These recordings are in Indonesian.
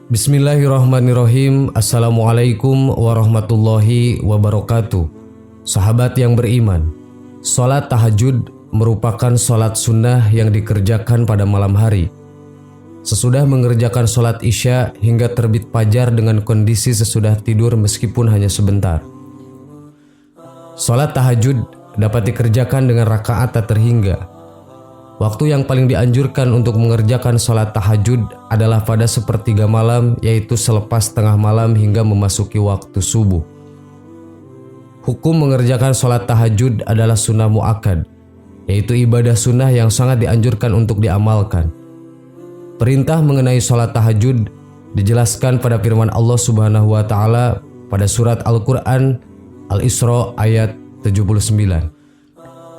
Bismillahirrahmanirrahim. Assalamualaikum warahmatullahi wabarakatuh. Sahabat yang beriman, sholat tahajud merupakan sholat sunnah yang dikerjakan pada malam hari. Sesudah mengerjakan sholat isya hingga terbit fajar dengan kondisi sesudah tidur meskipun hanya sebentar. Sholat tahajud dapat dikerjakan dengan rakaat tak terhingga. Waktu yang paling dianjurkan untuk mengerjakan sholat tahajud adalah pada sepertiga malam, yaitu selepas tengah malam hingga memasuki waktu subuh. Hukum mengerjakan sholat tahajud adalah sunnah mu'akkad, yaitu ibadah sunnah yang sangat dianjurkan untuk diamalkan. Perintah mengenai sholat tahajud dijelaskan pada firman Allah Subhanahu wa Ta'ala pada surat Al-Quran Al-Isra ayat 79.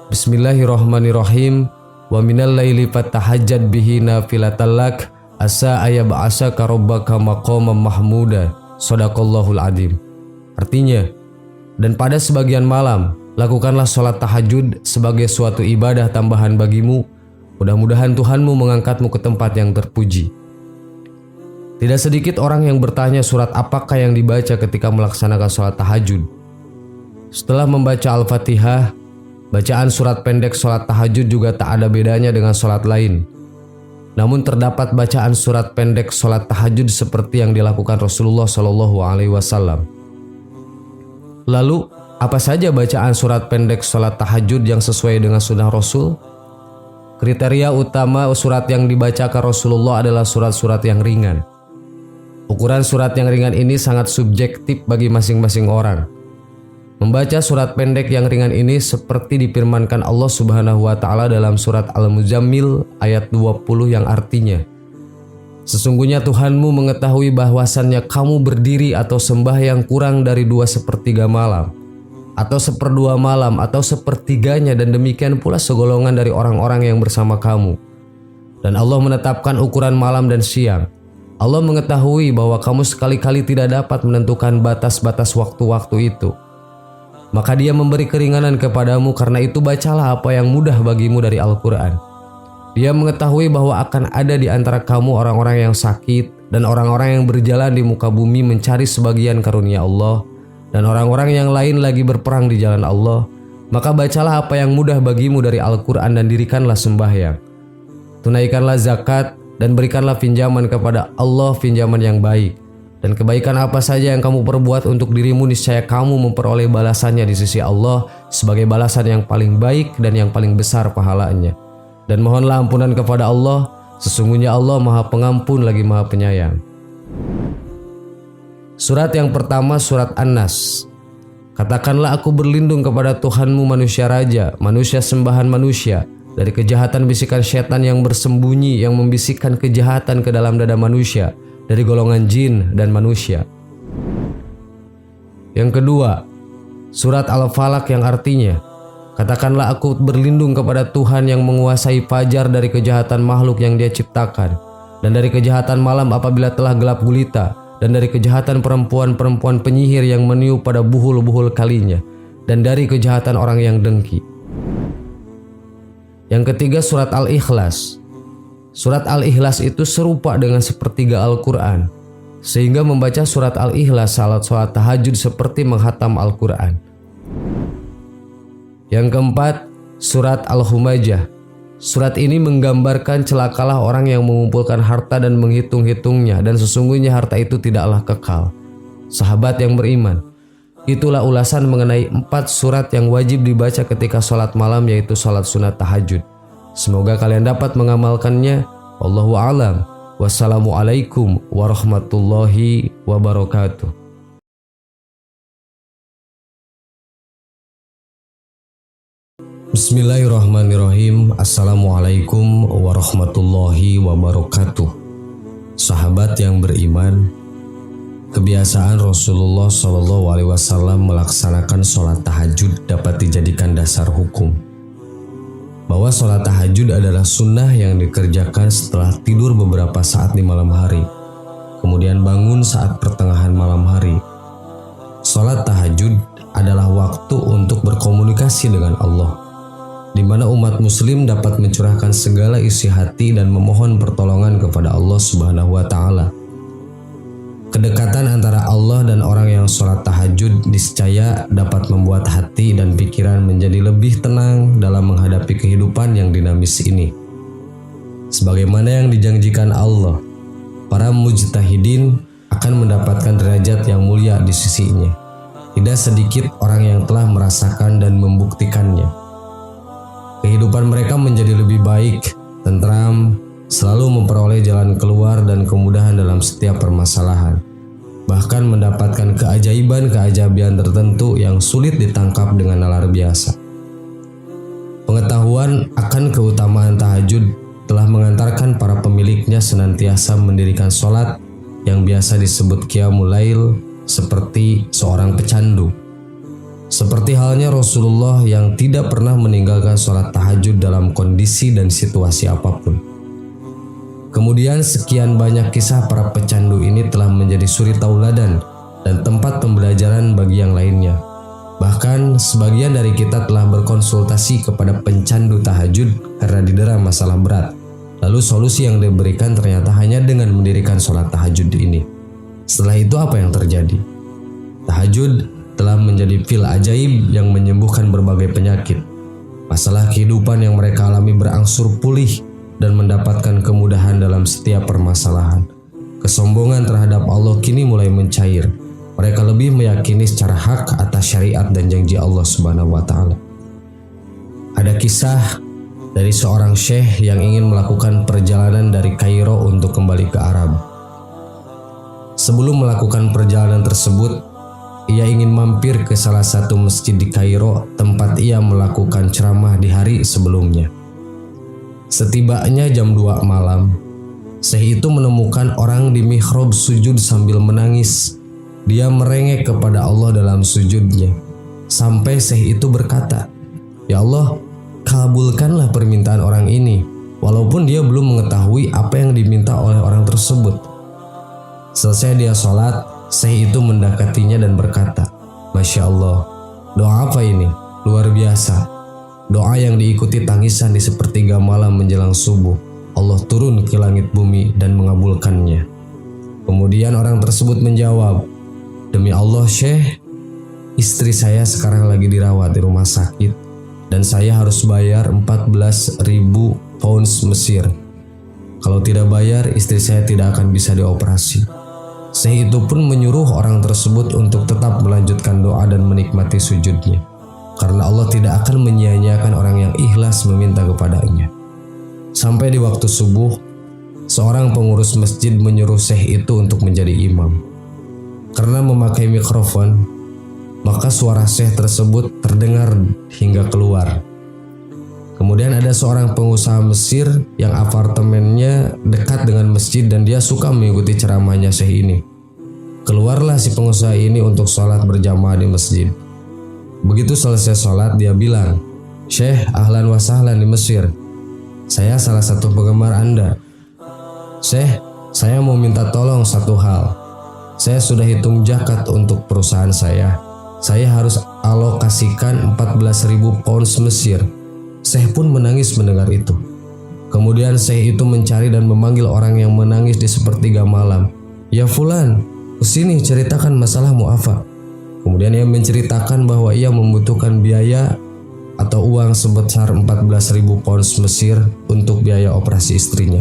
Bismillahirrahmanirrahim. Wa minal laili fatahajjad bihi nafilatan lak asa ayyab'asaka rabbaka maqaman mahmuda. Shadaqallahul adzim. Artinya, dan pada sebagian malam lakukanlah sholat tahajud sebagai suatu ibadah tambahan bagimu. Mudah-mudahan Tuhanmu mengangkatmu ke tempat yang terpuji. Tidak sedikit orang yang bertanya surat apakah yang dibaca ketika melaksanakan sholat tahajud. Setelah membaca Al-Fatihah, bacaan surat pendek sholat tahajud juga tak ada bedanya dengan sholat lain. Namun terdapat bacaan surat pendek sholat tahajud seperti yang dilakukan Rasulullah SAW. Lalu, apa saja bacaan surat pendek sholat tahajud yang sesuai dengan sunnah Rasul? Kriteria utama surat yang dibacakan Rasulullah adalah surat-surat yang ringan. Ukuran surat yang ringan ini sangat subjektif bagi masing-masing orang. Membaca surat pendek yang ringan ini seperti difirmankan Allah Subhanahu wa Ta'ala dalam surat Al-Muzammil ayat 20 yang artinya, sesungguhnya Tuhanmu mengetahui bahwasannya kamu berdiri atau sembahyang kurang dari 2/3 malam, atau 1/2 malam, atau sepertiganya, dan demikian pula segolongan dari orang-orang yang bersama kamu. Dan Allah menetapkan ukuran malam dan siang. Allah mengetahui bahwa kamu sekali-kali tidak dapat menentukan batas-batas waktu-waktu itu. Maka dia memberi keringanan kepadamu, karena itu bacalah apa yang mudah bagimu dari Al-Quran. Dia mengetahui bahwa akan ada di antara kamu orang-orang yang sakit dan orang-orang yang berjalan di muka bumi mencari sebagian karunia Allah, dan orang-orang yang lain lagi berperang di jalan Allah. Maka bacalah apa yang mudah bagimu dari Al-Quran dan dirikanlah sembahyang. Tunaikanlah zakat dan berikanlah pinjaman kepada Allah, pinjaman yang baik. Dan kebaikan apa saja yang kamu perbuat untuk dirimu, niscaya kamu memperoleh balasannya di sisi Allah sebagai balasan yang paling baik dan yang paling besar pahalanya. Dan mohonlah ampunan kepada Allah, sesungguhnya Allah Maha Pengampun lagi Maha Penyayang. Surat yang pertama, surat An-Nas. Katakanlah, aku berlindung kepada Tuhanmu manusia raja, manusia sembahan manusia, dari kejahatan bisikan syaitan yang bersembunyi, yang membisikkan kejahatan ke dalam dada manusia, dari golongan jin dan manusia. Yang kedua, surat Al-Falaq yang artinya, katakanlah aku berlindung kepada Tuhan yang menguasai fajar dari kejahatan makhluk yang dia ciptakan, dan dari kejahatan malam apabila telah gelap gulita, dan dari kejahatan perempuan-perempuan penyihir yang meniup pada buhul-buhul kalinya, dan dari kejahatan orang yang dengki. Yang ketiga, surat Al-Ikhlas. Surat Al-Ikhlas itu serupa dengan sepertiga Al-Quran, sehingga membaca surat Al-Ikhlas salat sholat tahajud seperti menghatam Al-Quran. Yang keempat, surat Al-Humajah. Surat ini menggambarkan celakalah orang yang mengumpulkan harta dan menghitung-hitungnya, dan sesungguhnya harta itu tidaklah kekal. Sahabat yang beriman, itulah ulasan mengenai 4 surat yang wajib dibaca ketika sholat malam, yaitu sholat sunat tahajud. Semoga kalian dapat mengamalkannya. Wallahu a'lam. Wassalamualaikum warahmatullahi wabarakatuh. Bismillahirrahmanirrahim. Assalamualaikum warahmatullahi wabarakatuh. Sahabat yang beriman, kebiasaan Rasulullah SAW melaksanakan sholat tahajud dapat dijadikan dasar hukum. Bahwa sholat tahajud adalah sunnah yang dikerjakan setelah tidur beberapa saat di malam hari, kemudian bangun saat pertengahan malam hari. Sholat tahajud adalah waktu untuk berkomunikasi dengan Allah, di mana umat muslim dapat mencurahkan segala isi hati dan memohon pertolongan kepada Allah Subhanahu wa Ta'ala. Kedekatan antara Allah dan orang yang sholat tahajud niscaya dapat membuat hati dan pikiran menjadi lebih tenang dalam menghadapi kehidupan yang dinamis ini. Sebagaimana yang dijanjikan Allah, para mujtahidin akan mendapatkan derajat yang mulia di sisinya. Tidak sedikit orang yang telah merasakan dan membuktikannya. Kehidupan mereka menjadi lebih baik, tentram, selalu memperoleh jalan keluar dan kemudahan dalam setiap permasalahan. Bahkan mendapatkan keajaiban-keajaiban tertentu yang sulit ditangkap dengan nalar biasa. Pengetahuan akan keutamaan tahajud telah mengantarkan para pemiliknya senantiasa mendirikan sholat yang biasa disebut qiyamul lail seperti seorang pecandu. Seperti halnya Rasulullah yang tidak pernah meninggalkan sholat tahajud dalam kondisi dan situasi apapun. Kemudian sekian banyak kisah para pecandu ini telah menjadi suri tauladan dan tempat pembelajaran bagi yang lainnya. Bahkan sebagian dari kita telah berkonsultasi kepada pencandu tahajud karena didera masalah berat. Lalu solusi yang diberikan ternyata hanya dengan mendirikan sholat tahajud ini. Setelah itu apa yang terjadi? Tahajud telah menjadi pil ajaib yang menyembuhkan berbagai penyakit. Masalah kehidupan yang mereka alami berangsur pulih dan mendapatkan kemudahan dalam setiap permasalahan. Kesombongan terhadap Allah kini mulai mencair. Mereka lebih meyakini secara hak atas syariat dan janji Allah Subhanahu wa Ta'ala. Ada kisah dari seorang syekh yang ingin melakukan perjalanan dari Kairo untuk kembali ke Arab. Sebelum melakukan perjalanan tersebut, ia ingin mampir ke salah satu masjid di Kairo tempat ia melakukan ceramah di hari sebelumnya. Setibanya jam 2 malam, syekh itu menemukan orang di mihrab sujud sambil menangis. Dia merengek kepada Allah dalam sujudnya. Sampai syekh itu berkata, "Ya Allah, kabulkanlah permintaan orang ini," walaupun dia belum mengetahui apa yang diminta oleh orang tersebut. Selesai dia sholat, syekh itu mendekatinya dan berkata, "Masya Allah, doa apa ini? Luar biasa. Doa yang diikuti tangisan di sepertiga malam menjelang subuh. Allah turun ke langit bumi dan mengabulkannya." Kemudian orang tersebut menjawab, "Demi Allah Syekh, istri saya sekarang lagi dirawat di rumah sakit dan saya harus bayar 14.000 pounds Mesir. Kalau tidak bayar, istri saya tidak akan bisa dioperasi." Syekh itu pun menyuruh orang tersebut untuk tetap melanjutkan doa dan menikmati sujudnya, karena Allah tidak akan menyia-nyiakan orang yang ikhlas meminta kepadanya. Sampai di waktu subuh, seorang pengurus masjid menyuruh syekh itu untuk menjadi imam. Karena memakai mikrofon, maka suara syekh tersebut terdengar hingga keluar. Kemudian ada seorang pengusaha Mesir yang apartemennya dekat dengan masjid dan dia suka mengikuti ceramahnya syekh ini. Keluarlah si pengusaha ini untuk sholat berjamaah di masjid. Begitu selesai sholat, dia bilang, "Syekh, ahlan wa sahlan di Mesir. Saya salah satu penggemar Anda. Syekh, saya mau minta tolong satu hal. Saya sudah hitung zakat untuk perusahaan saya. Saya harus alokasikan 14.000 pounds Mesir." Syekh pun menangis mendengar itu. Kemudian syekh itu mencari dan memanggil orang yang menangis di sepertiga malam. "Ya fulan, kesini ceritakan masalahmu apa?" Kemudian ia menceritakan bahwa ia membutuhkan biaya atau uang sebesar 14.000 pounds Mesir untuk biaya operasi istrinya.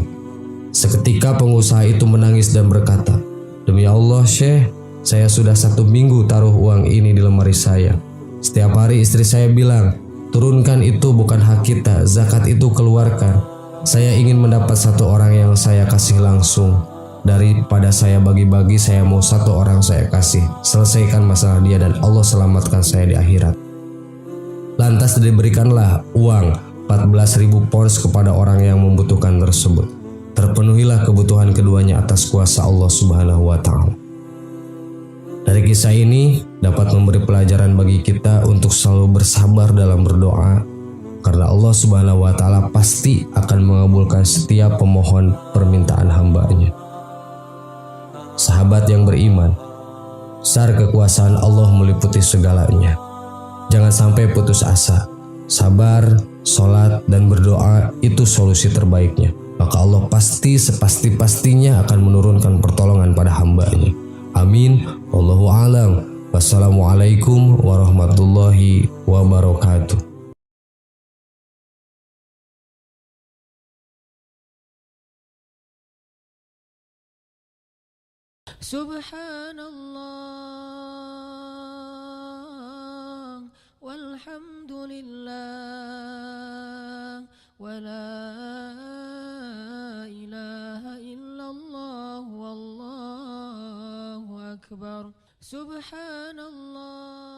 Seketika pengusaha itu menangis dan berkata, "Demi Allah Syekh, saya sudah 1 minggu taruh uang ini di lemari saya. Setiap hari istri saya bilang, 'Turunkan itu bukan hak kita, zakat itu keluarkan.' Saya ingin mendapat satu orang yang saya kasih langsung. Daripada saya bagi-bagi, saya mau satu orang saya kasih. Selesaikan masalah dia dan Allah selamatkan saya di akhirat." Lantas diberikanlah uang 14.000 pounds kepada orang yang membutuhkan tersebut. Terpenuhilah kebutuhan keduanya atas kuasa Allah Subhanahu wa Ta'ala. Dari kisah ini dapat memberi pelajaran bagi kita untuk selalu bersabar dalam berdoa, karena Allah Subhanahu wa Ta'ala pasti akan mengabulkan setiap pemohon permintaan hamba-Nya. Sahabat yang beriman, besar kekuasaan Allah meliputi segalanya. Jangan sampai putus asa. Sabar, sholat, dan berdoa itu solusi terbaiknya. Maka Allah pasti sepasti-pastinya akan menurunkan pertolongan pada hamba-Nya. Amin. Wallahu a'lam. Wassalamualaikum warahmatullahi wabarakatuh. Subhanallah walhamdulillah wala ilaha illallah wallahu akbar. Subhanallah